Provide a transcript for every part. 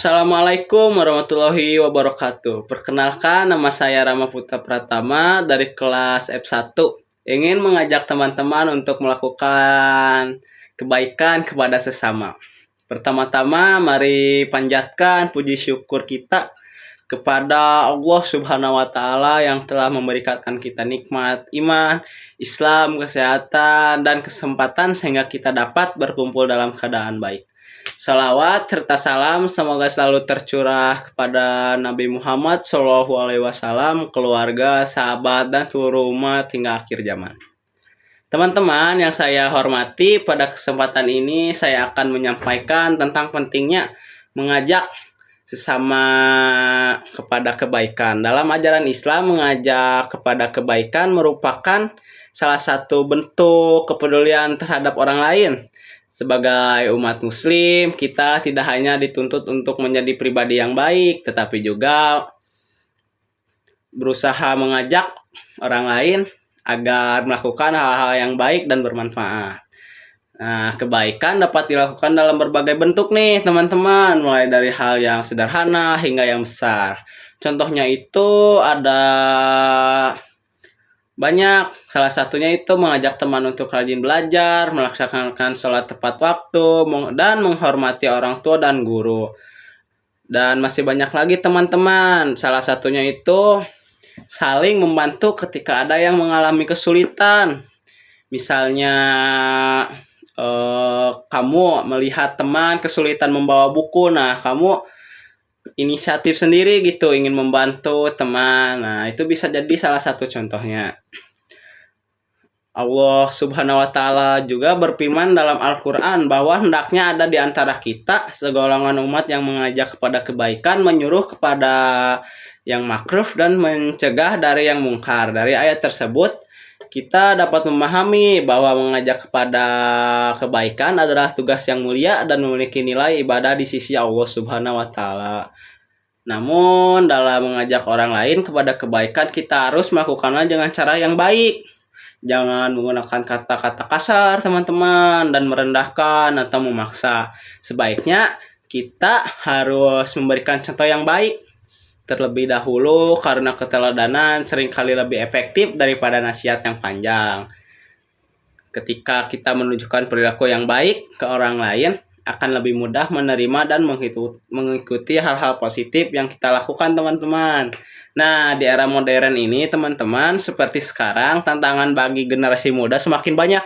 Assalamualaikum warahmatullahi wabarakatuh. Perkenalkan, nama saya Rama Putra Pratama dari kelas F1. Ingin mengajak teman-teman untuk melakukan kebaikan kepada sesama. Pertama-tama, mari panjatkan puji syukur kita kepada Allah Subhanahu wa Ta'ala yang telah memberikan kita nikmat iman, Islam, kesehatan, dan kesempatan sehingga kita dapat berkumpul dalam keadaan baik. Salawat serta salam semoga selalu tercurah kepada Nabi Muhammad SAW, keluarga, sahabat, dan seluruh umat hingga akhir zaman. Teman-teman yang saya hormati, pada kesempatan ini saya akan menyampaikan tentang pentingnya mengajak sesama kepada kebaikan. Dalam ajaran Islam, mengajak kepada kebaikan merupakan salah satu bentuk kepedulian terhadap orang lain. Sebagai umat muslim, kita tidak hanya dituntut untuk menjadi pribadi yang baik, tetapi juga berusaha mengajak orang lain agar melakukan hal-hal yang baik dan bermanfaat. Nah, kebaikan dapat dilakukan dalam berbagai bentuk nih, teman-teman, mulai dari hal yang sederhana hingga yang besar. Contohnya itu ada banyak, salah satunya itu mengajak teman untuk rajin belajar, melaksanakan sholat tepat waktu, dan menghormati orang tua dan guru. Dan masih banyak lagi teman-teman, salah satunya itu saling membantu ketika ada yang mengalami kesulitan. Misalnya kamu melihat teman kesulitan membawa buku, nah kamu inisiatif sendiri gitu ingin membantu teman. Nah, itu bisa jadi salah satu contohnya. Allah Subhanahu wa Ta'ala juga berfirman dalam Al-Qur'an bahwa hendaknya ada di antara kita segolongan umat yang mengajak kepada kebaikan, menyuruh kepada yang makruf, dan mencegah dari yang mungkar. Dari ayat tersebut kita dapat memahami bahwa mengajak kepada kebaikan adalah tugas yang mulia dan memiliki nilai ibadah di sisi Allah Subhanahu wa Ta'ala. Namun, dalam mengajak orang lain kepada kebaikan, kita harus melakukannya dengan cara yang baik. Jangan menggunakan kata-kata kasar, teman-teman, dan merendahkan atau memaksa. Sebaiknya kita harus memberikan contoh yang baik terlebih dahulu, karena keteladanan seringkali lebih efektif daripada nasihat yang panjang. Ketika kita menunjukkan perilaku yang baik ke orang lain, akan lebih mudah menerima dan mengikuti hal-hal positif yang kita lakukan, teman-teman. Nah, di era modern ini, teman-teman, seperti sekarang, tantangan bagi generasi muda semakin banyak.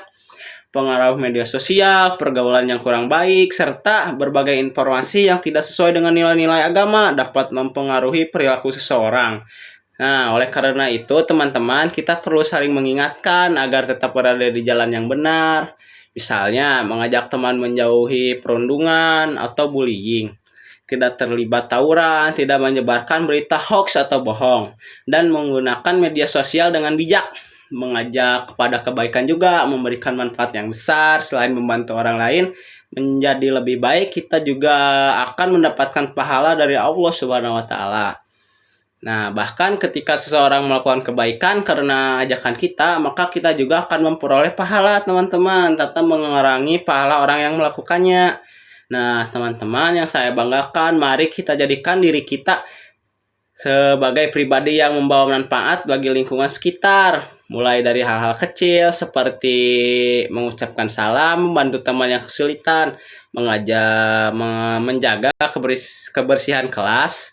Pengaruh media sosial, pergaulan yang kurang baik, serta berbagai informasi yang tidak sesuai dengan nilai-nilai agama dapat mempengaruhi perilaku seseorang. Nah, oleh karena itu, teman-teman, kita perlu saling mengingatkan agar tetap berada di jalan yang benar. Misalnya, mengajak teman menjauhi perundungan atau bullying, tidak terlibat tawuran, tidak menyebarkan berita hoax atau bohong, dan menggunakan media sosial dengan bijak. Mengajak kepada kebaikan juga memberikan manfaat yang besar. Selain membantu orang lain menjadi lebih baik, kita juga akan mendapatkan pahala dari Allah Subhanahu wa Ta'ala. Nah, bahkan ketika seseorang melakukan kebaikan karena ajakan kita, maka kita juga akan memperoleh pahala, teman-teman, tanpa mengurangi pahala orang yang melakukannya. Nah, teman-teman yang saya banggakan, mari kita jadikan diri kita sebagai pribadi yang membawa manfaat bagi lingkungan sekitar. Mulai dari hal-hal kecil seperti mengucapkan salam, membantu teman yang kesulitan, menjaga kebersihan kelas,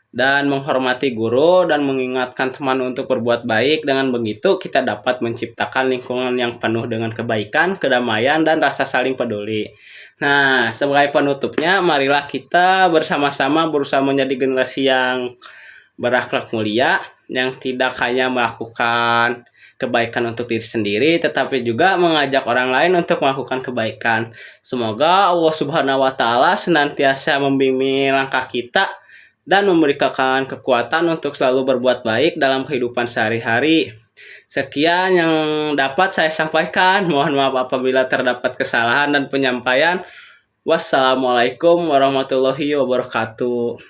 dan menghormati guru, dan mengingatkan teman untuk berbuat baik. Dengan begitu, kita dapat menciptakan lingkungan yang penuh dengan kebaikan, kedamaian, dan rasa saling peduli. Nah, sebagai penutupnya, marilah kita bersama-sama berusaha menjadi generasi yang berakhlak mulia, yang tidak hanya melakukan kebaikan untuk diri sendiri, tetapi juga mengajak orang lain untuk melakukan kebaikan. Semoga Allah Subhanahu wa Ta'ala senantiasa membimbing langkah kita dan memberikan kekuatan untuk selalu berbuat baik dalam kehidupan sehari-hari. Sekian yang dapat saya sampaikan. Mohon maaf apabila terdapat kesalahan dan penyampaian. Wassalamualaikum warahmatullahi wabarakatuh.